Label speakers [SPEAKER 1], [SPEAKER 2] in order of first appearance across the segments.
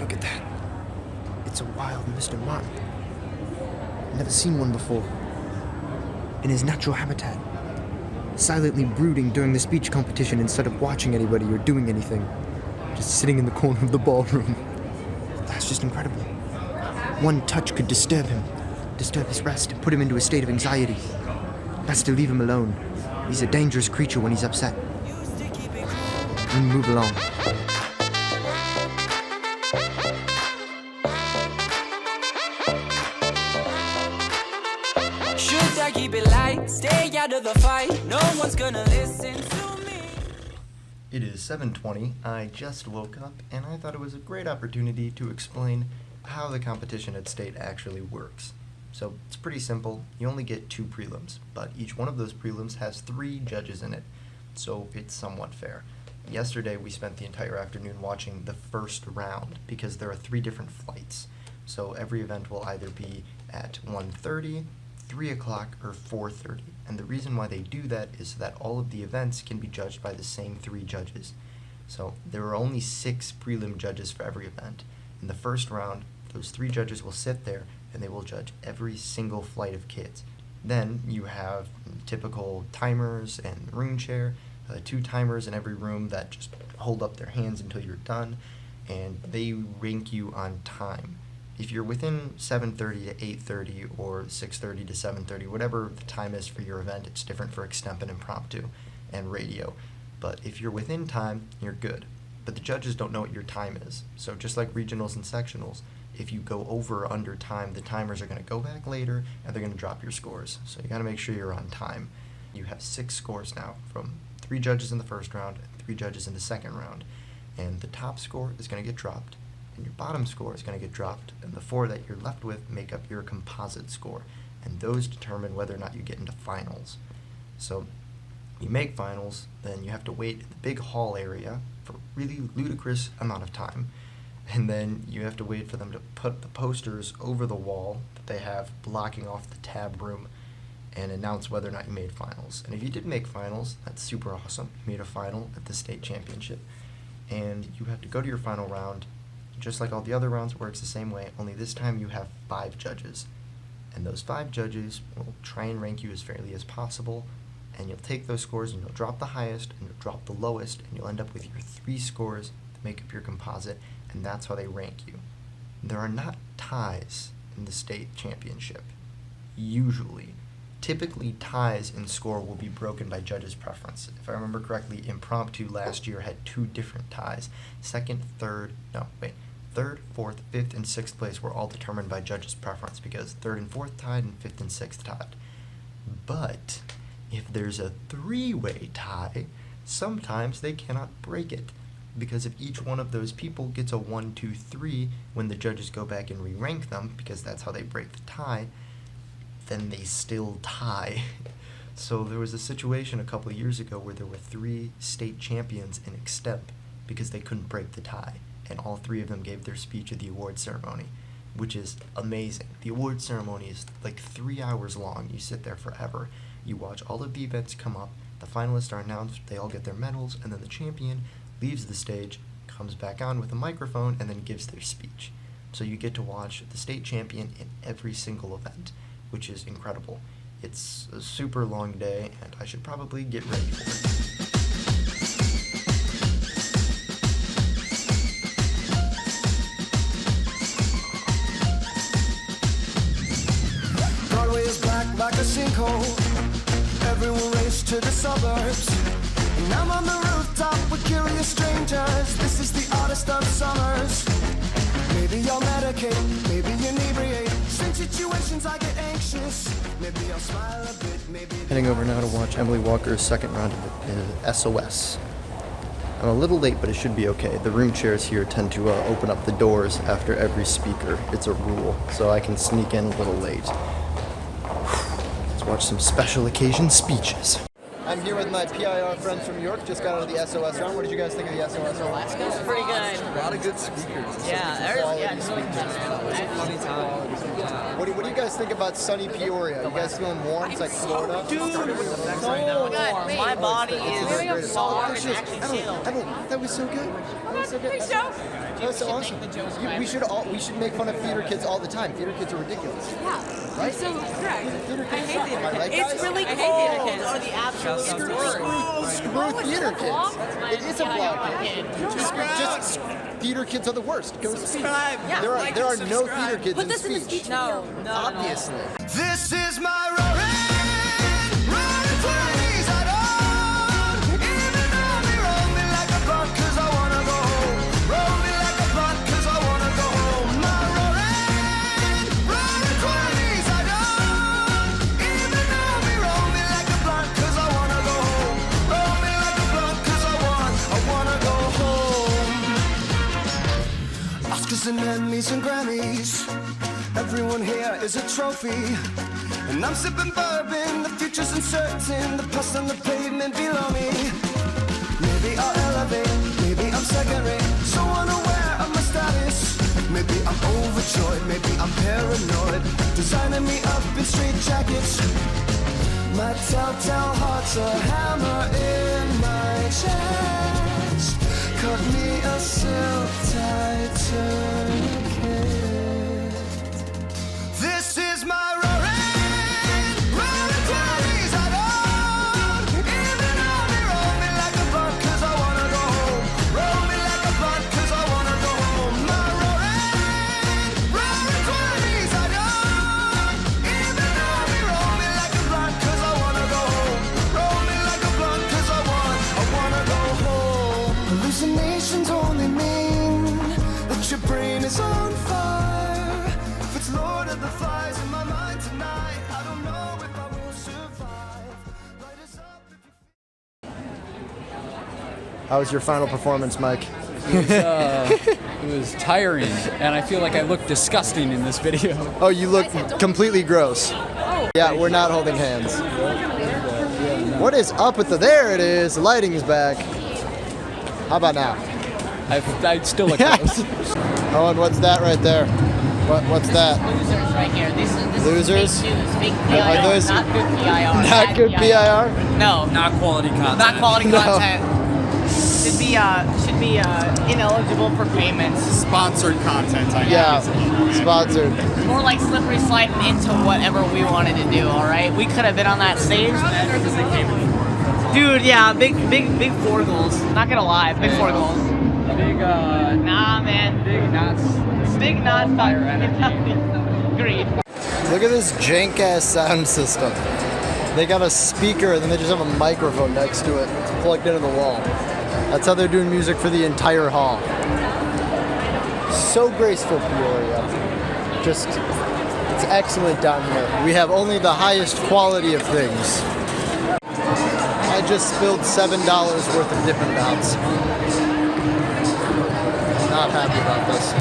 [SPEAKER 1] Look at that. It's a wild Mr. Martin. Never seen one before. In his natural habitat. Silently brooding during the speech competition instead of watching anybody or doing anything. Just sitting in the corner of the ballroom. That's just incredible. One touch could disturb him. Disturb his rest. Put him into a state of anxiety. Best to leave him alone. He's a dangerous creature when he's upset. We move along.
[SPEAKER 2] Should I keep it light? Stay out of the fight. No one's gonna listen to me.
[SPEAKER 3] It is 7:20. I just woke up, and I thought it was a great opportunity to explain how the competition at state actually works. So it's pretty simple. You only get 2 prelims, but each one of those prelims has 3 judges in it, so it's somewhat fair. Yesterday we spent the entire afternoon watching the first round because there are 3 different flights. So every event will either be at 1:30, 3 o'clock, or 4:30. And the reason why they do that is so that all of the events can be judged by the same 3 judges. So there are only 6 prelim judges for every event. In the first round, those 3 judges will sit there and they will judge every single flight of kids. Then you have typical timers and room chair, 2 timers in every room that just hold up their hands until you're done, and they rank you on time. If you're within 7:30 to 8:30 or 6:30 to 7:30, whatever the time is for your event, it's different for extemp and impromptu and radio. But if you're within time, you're good. But the judges don't know what your time is. So just like regionals and sectionals, if you go over or under time, the timers are going to go back later and they're going to drop your scores. So you got to make sure you're on time. You have 6 scores now from 3 judges in the first round and 3 judges in the second round. And the top score is going to get dropped, and your bottom score is going to get dropped, and the 4 that you're left with make up your composite score. And those determine whether or not you get into finals. So you make finals, then you have to wait in the big hall area for a really ludicrous amount of time. And then you have to wait for them to put the posters over the wall that they have blocking off the tab room and announce whether or not you made finals. And if you did make finals, that's super awesome. You made a final at the state championship. And you have to go to your final round. Just like all the other rounds, it works the same way, only this time you have 5 judges. And those 5 judges will try and rank you as fairly as possible. And you'll take those scores and you'll drop the highest and you'll drop the lowest, and you'll end up with your 3 scores that make up your composite, and that's how they rank you. There are not ties in the state championship, usually. Typically, ties in score will be broken by judges' preference. If I remember correctly, impromptu last year had 2 different ties. Third, 4th, 5th, and 6th place were all determined by judges' preference because 3rd and 4th tied and 5th and 6th tied. But if there's a 3-way tie, sometimes they cannot break it, because if each one of those people gets a 1, 2, 3 when the judges go back and re-rank them, because that's how they break the tie, then they still tie. So there was a situation a couple of years ago where there were 3 state champions in extemp because they couldn't break the tie, and all 3 of them gave their speech at the award ceremony, which is amazing. The award ceremony is like 3 hours long. You sit there forever. You watch all of the events come up, the finalists are announced, they all get their medals, and then the champion leaves the stage, comes back on with a microphone, and then gives their speech. So you get to watch the state champion in every single event, which is incredible. It's a super long day, and I should probably get ready for it.
[SPEAKER 4] Broadway is black like a sinkhole. Everyone raced to the suburbs. And I'm on the rooftop with curious strangers. This is the oddest of summers. Maybe I'll medicate, maybe inebriate. In situations I get anxious. Maybe I'll smile a bit, maybe.
[SPEAKER 3] Heading over now to watch Emily Walker's second round of SOS. I'm a little late, but it should be okay. The room chairs here tend to open up the doors after every speaker. It's a rule, so I can sneak in a little late. Let's watch some special occasion speeches. I'm here with my PIR friends from New York. Just got out of the SOS round. What did you guys think of the SOS round?
[SPEAKER 5] It was pretty good.
[SPEAKER 3] of good speakers.
[SPEAKER 5] It's really good.
[SPEAKER 6] Funny time. Yeah.
[SPEAKER 3] What do you guys think about sunny Peoria? You guys feeling warm? It's like Florida.
[SPEAKER 5] Dude, so warm. My body is so warm. It's actually chill.
[SPEAKER 3] Emily, that was so good. That was so good. That was so awesome. We should make fun of theater kids all the time. Theater kids are ridiculous.
[SPEAKER 7] Yeah,
[SPEAKER 3] right?
[SPEAKER 7] so correct.
[SPEAKER 3] Theater
[SPEAKER 7] I
[SPEAKER 3] kids.
[SPEAKER 7] hate theater
[SPEAKER 3] Am I
[SPEAKER 7] kids.
[SPEAKER 3] right,
[SPEAKER 7] It's
[SPEAKER 3] guys?
[SPEAKER 7] really
[SPEAKER 5] I
[SPEAKER 7] cold.
[SPEAKER 5] hate theater kids. Are the absolute
[SPEAKER 3] Screw theater kids. It is a vlog. Just theater kids are the worst. Go subscribe. There are no theater kids
[SPEAKER 7] Put
[SPEAKER 3] in
[SPEAKER 7] this in the
[SPEAKER 3] speech.
[SPEAKER 7] speech video.
[SPEAKER 3] Obviously.
[SPEAKER 4] This is my roaring 20s. I don't even know me. Roll me like a blunt 'cause I wanna go home. Roll me like a blunt 'cause I wanna go home. My roaring 20s. I don't even know me. Roll me like a blunt 'cause I wanna go home. Roll me like a blunt 'cause I wanna go home. Oscars and Emmys and Grammys. Everyone here is a trophy. And I'm sipping bourbon, the future's uncertain. The past on the pavement below me. Maybe I'll elevate, maybe I'm second rate. So unaware of my status. Maybe I'm overjoyed, maybe I'm paranoid. Designing me up in straight jackets. My telltale heart's a hammer in my chest. Cut me a silk-tied tourniquet. This is my roaring 20s. I don't even know me. Roll me like a blunt 'cause I wanna go home. Roll me like a blunt 'cause I wanna go home. My roaring 20s. I don't even know me. Roll me like a blunt 'cause I wanna go home. Roll me like a blunt 'cause I wanna go home. Hallucinations only mean that your brain is on fire. If it's Lord of the Flies in my mind tonight, I don't know if I will survive. Light us up if you
[SPEAKER 3] How was your final performance, Mike?
[SPEAKER 6] It was tiring, and I feel like I look disgusting in this video.
[SPEAKER 3] Oh, you look completely gross. Yeah, we're not holding hands. What is up with the... There it is. The lighting's back. How about now?
[SPEAKER 6] I still look gross.
[SPEAKER 3] Oh, and what's that right there? What's that?
[SPEAKER 5] Losers right here. This
[SPEAKER 3] Losers?
[SPEAKER 5] is fake news, fake
[SPEAKER 3] Are
[SPEAKER 5] PIR,
[SPEAKER 3] those-
[SPEAKER 5] not good PIR.
[SPEAKER 3] Not
[SPEAKER 5] bad
[SPEAKER 3] good PIR?
[SPEAKER 5] No,
[SPEAKER 6] Not quality content.
[SPEAKER 5] not quality
[SPEAKER 3] No.
[SPEAKER 5] content. Should be ineligible for payments.
[SPEAKER 6] Sponsored content, I
[SPEAKER 3] Yeah, sponsored.
[SPEAKER 5] More like slippery sliding into whatever we wanted to do. All right, we could have been on that stage. Dude, yeah, big four goals. Not gonna lie, big four goals.
[SPEAKER 6] Big,
[SPEAKER 5] Nah, man.
[SPEAKER 6] big nuts.
[SPEAKER 5] Big not Agreed.
[SPEAKER 3] Look at this jank ass sound system. They got a speaker and then they just have a microphone next to it. It's plugged into the wall. That's how they're doing music for the entire hall. So graceful, Peoria. Just, it's excellent down here. We have only the highest quality of things. I just spilled $7 worth of Dippin' Dots. Not happy about this.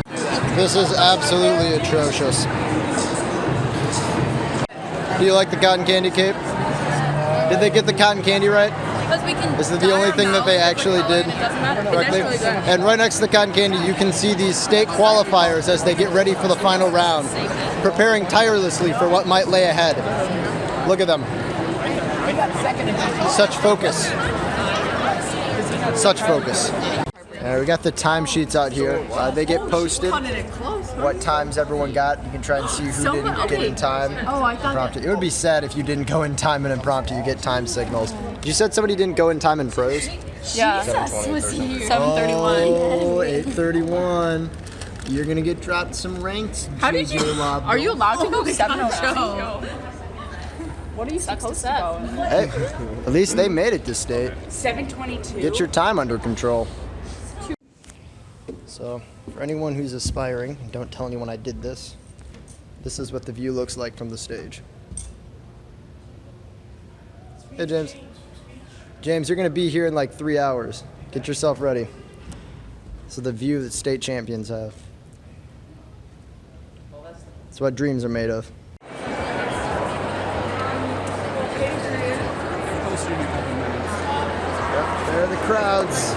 [SPEAKER 3] This is absolutely atrocious. Do you like the cotton candy cape? Did they get the cotton candy right?
[SPEAKER 7] Because we can.
[SPEAKER 3] Is it the only thing that they actually did correctly? And right next to the cotton candy, you can see these state qualifiers as they get ready for the final round, preparing tirelessly for what might lay ahead. Look at them. Such focus. Such focus. We got the timesheets out here. They get posted. What times everyone got. You can try and see who didn't get in time.
[SPEAKER 7] Oh, I thought
[SPEAKER 3] Impromptu. It would be sad if you didn't go in time in impromptu. You get time signals. You said somebody didn't go in time in pros?
[SPEAKER 7] Yeah. Jesus was here. 7:31.
[SPEAKER 3] Oh, 8:31. You're gonna get dropped some ranks.
[SPEAKER 7] How did you?
[SPEAKER 3] Lob.
[SPEAKER 7] Are you allowed to go 7:02? What are you supposed to go?
[SPEAKER 3] Hey, at least they made it to state.
[SPEAKER 7] 7:22.
[SPEAKER 3] Get your time under control. So, for anyone who's aspiring, don't tell anyone I did this. This is what the view looks like from the stage. Hey, James. James, you're going to be here in like 3 hours. Get yourself ready. So the view that state champions have. It's what dreams are made of. Yep, there are the crowds.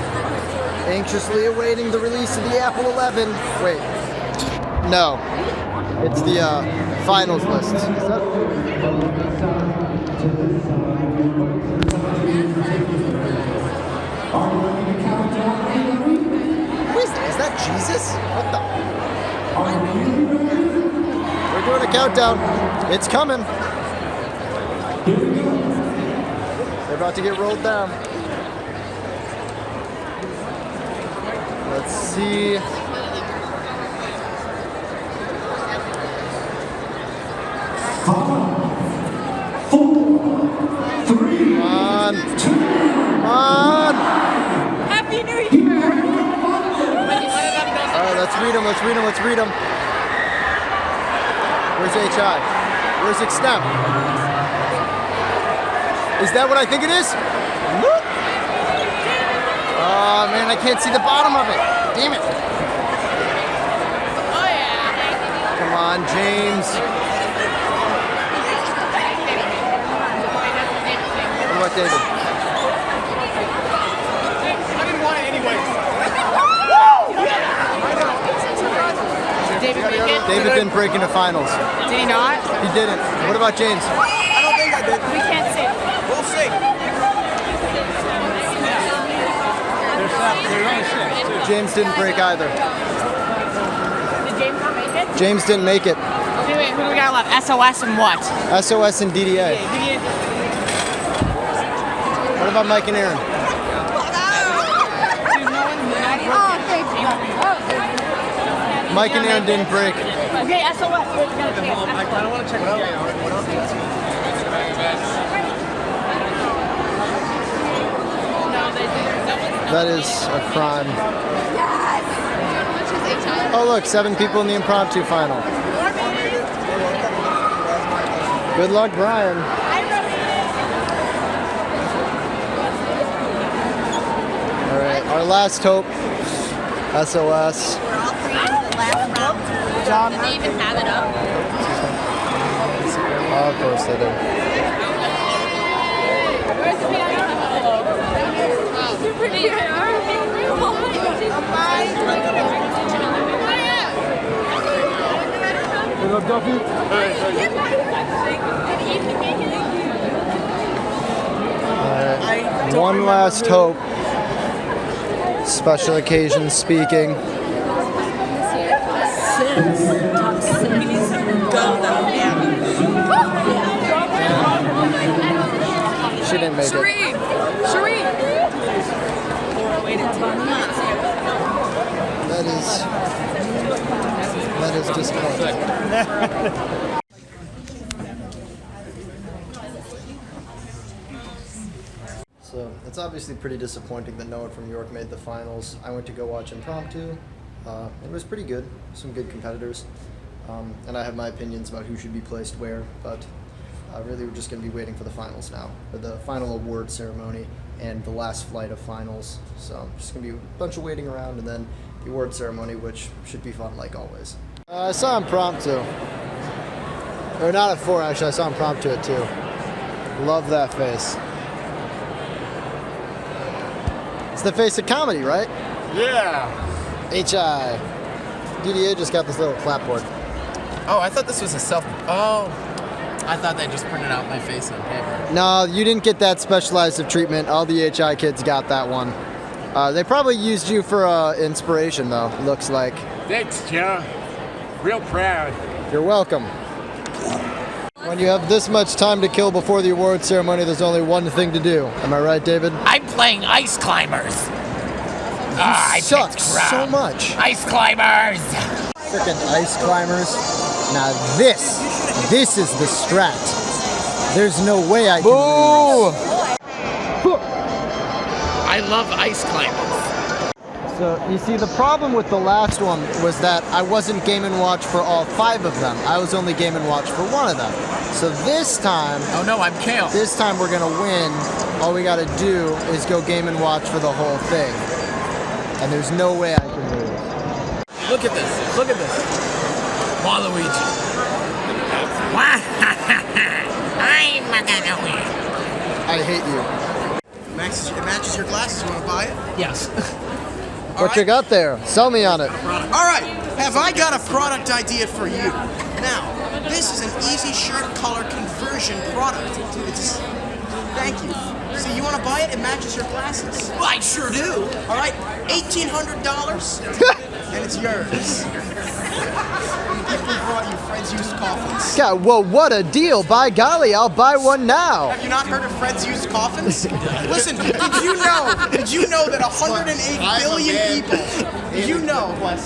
[SPEAKER 3] Anxiously awaiting the release of the Apple 11. Wait. No. It's the finals list. Is that... Who is that? Is that Jesus? What the? We're doing a countdown. It's coming. They're about to get rolled down. Let's see.
[SPEAKER 4] 5, 4, 3,
[SPEAKER 3] Come on.
[SPEAKER 4] 2,
[SPEAKER 3] Come on.
[SPEAKER 7] Happy New Year!
[SPEAKER 3] All right, let's read them. Let's read them. Let's read them. Where's HI? Where's Extemp? Is that what I think it is? Whoop. Oh man, I can't see the bottom of it. Damn it.
[SPEAKER 7] Oh yeah!
[SPEAKER 3] Come on, James. What about David?
[SPEAKER 6] I didn't want it anyway.
[SPEAKER 5] Did David make it?
[SPEAKER 3] David didn't break into finals.
[SPEAKER 5] Did he not?
[SPEAKER 3] He didn't. What about James?
[SPEAKER 6] I don't think I did.
[SPEAKER 7] We can't see.
[SPEAKER 6] We'll see. There's only 6.
[SPEAKER 3] James didn't break either.
[SPEAKER 7] Did James not make it?
[SPEAKER 3] James didn't make it.
[SPEAKER 5] Wait, who do we got left? SOS and what?
[SPEAKER 3] SOS and DDA. What about Mike and Aaron? Mike and Aaron didn't break.
[SPEAKER 5] Okay, SOS.
[SPEAKER 6] I kind of want to check it out.
[SPEAKER 3] That is a crime. Oh look, 7 people in the impromptu final. Good luck, Brian. All right, our last hope, SOS.
[SPEAKER 7] We're all three in the last round. John, did they even have it up?
[SPEAKER 3] Oh, of course they did.
[SPEAKER 7] Where's the piano? Super
[SPEAKER 3] Alright, one last hope. Special occasion speaking. She didn't make it. That is disappointing. So it's obviously pretty disappointing that no one from York made the finals. I went to go watch Impromptu. It was pretty good, some good competitors. And I have my opinions about who should be placed where, but really we're just going to be waiting for the finals now, for the final award ceremony and the last flight of finals. So just going to be a bunch of waiting around and then the award ceremony, which should be fun like always. I saw Impromptu. Or not at 4, actually. I saw Impromptu at 2. Love that face. It's the face of comedy, right?
[SPEAKER 8] Yeah.
[SPEAKER 3] HI. DDA just got this little clapboard.
[SPEAKER 8] Oh, I thought this was a self. Oh, I thought they just printed out my face on paper.
[SPEAKER 3] No, you didn't get that specialized of treatment. All the HI kids got that one. They probably used you for inspiration, though, looks like.
[SPEAKER 8] Thanks, Joe. Real proud.
[SPEAKER 3] You're welcome. When you have this much time to kill before the award ceremony, there's only one thing to do. Am I right, David?
[SPEAKER 8] I'm playing Ice Climbers. I
[SPEAKER 3] Sucks
[SPEAKER 8] picked Crown.
[SPEAKER 3] so much.
[SPEAKER 8] Ice Climbers.
[SPEAKER 3] Frickin' Ice Climbers. Now this is the strat. There's no way I can lose.
[SPEAKER 8] I love Ice Climbers.
[SPEAKER 3] So, you see, the problem with the last one was that I wasn't Game & Watch for all 5 of them. I was only Game & Watch for one of them. So this time...
[SPEAKER 8] Oh no, I'm Kale.
[SPEAKER 3] This time we're gonna win. All we gotta do is go Game & Watch for the whole thing. And there's no way I can lose.
[SPEAKER 8] Look at this. Look at this. Waluigi. I'm gonna win.
[SPEAKER 3] I hate you.
[SPEAKER 9] It matches your glasses. You want to buy it?
[SPEAKER 8] Yes.
[SPEAKER 9] What you got there? Sell me on it.
[SPEAKER 10] All right, have I got a product idea for you? Now, this is an easy shirt color conversion product. Thank you. So you want to buy it? It matches your glasses. Well, I sure do. All right, $1,800, and it's yours. People brought you Fred's Used Coffins.
[SPEAKER 9] God, well, what a deal. By golly, I'll buy one now.
[SPEAKER 10] Have you not heard of Fred's Used Coffins? Listen, did you know that 108 billion people, did you know what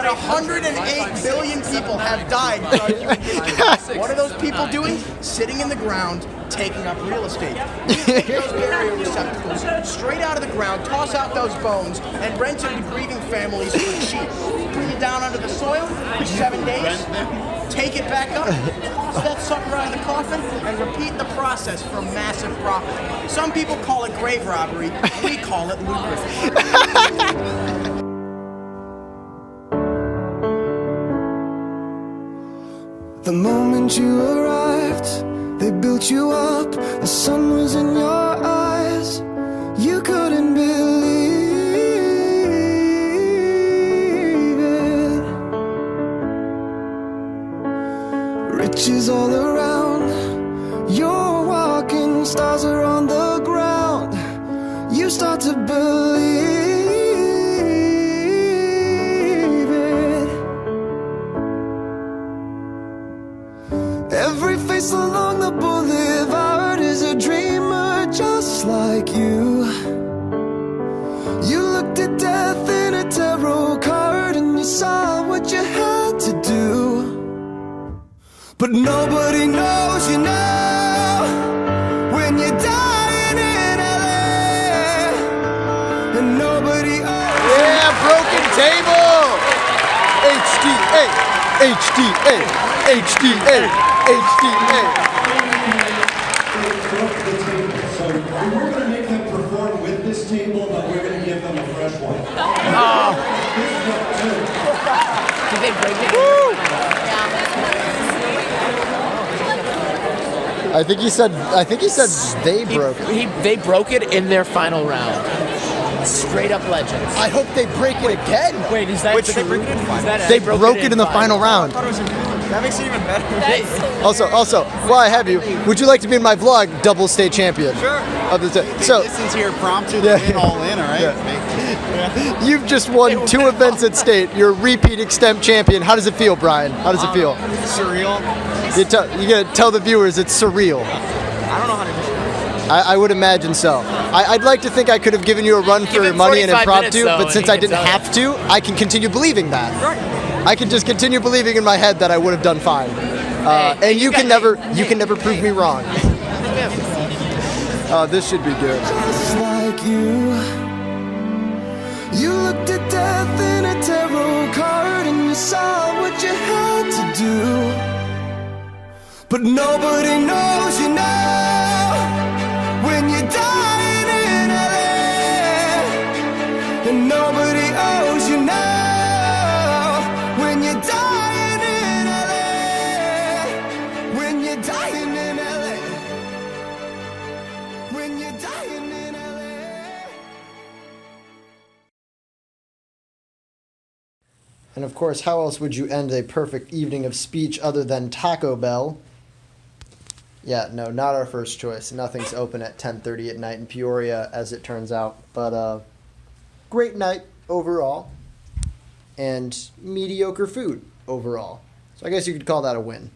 [SPEAKER 10] 108 billion people have died without human history? What are those people doing? Sitting in the ground, taking up real estate. We take those burial receptacles straight out of the ground, toss out those bones, and rent them to grieving families for cheap. Put it down under the soil for 7 days, take it back up, toss that sucker out of the coffin, and repeat the process for massive profit. Some people call it grave robbery, we call it lucrative.
[SPEAKER 4] The moment you arrived, they built you up. The sun was in your eyes. You couldn't believe it. Riches all around. You're walking, stars are on the ground. You start to believe it. Every face along the boulevard is a dreamer just like you. You looked at death in a tarot card and you saw what you had to do. But nobody knows you now when you're dying in LA. And nobody owes.
[SPEAKER 9] Yeah, broken table. HDA, HDA, HDA, HDA.
[SPEAKER 11] So we're going to make them perform with this table, but we're going to give them a fresh one.
[SPEAKER 7] Did they break it?
[SPEAKER 9] I think he said they broke it.
[SPEAKER 8] They broke it in their final round. Straight up legends.
[SPEAKER 9] I hope they break it again.
[SPEAKER 8] Wait, is that true?
[SPEAKER 9] They broke it in the final round.
[SPEAKER 1] That makes it even better.
[SPEAKER 9] Also, while I have you, would you like to be in my vlog, double state champion?
[SPEAKER 1] Sure.
[SPEAKER 9] Of the so
[SPEAKER 12] listen to your prompter to win all in, all right?
[SPEAKER 9] Yeah. You've just won 2 events at state. You're a repeat extemp champion. How does it feel, Brian? How does it feel?
[SPEAKER 1] Surreal.
[SPEAKER 9] You gotta tell the viewers it's surreal.
[SPEAKER 1] I don't know how to describe it.
[SPEAKER 9] I would imagine so. I'd like to think I could have given you a run for your money and impromptu, but since I didn't have to, I can continue believing that.
[SPEAKER 1] Right.
[SPEAKER 9] I can just continue believing in my head that I would have done fine. And you can never prove me wrong. This should be good.
[SPEAKER 4] Just like you. You looked at death in a tarot card and you saw what you had to do. But nobody knows you now when you're dying in LA. And nobody owes you now when you're dying in LA. When you're dying in LA. When you're dying in LA.
[SPEAKER 9] And of course, how else would you end a perfect evening of speech other than Taco Bell? Yeah, no, not our first choice. Nothing's open at 10:30 at night in Peoria, as it turns out. But great night overall, and mediocre food overall. So I guess you could call that a win.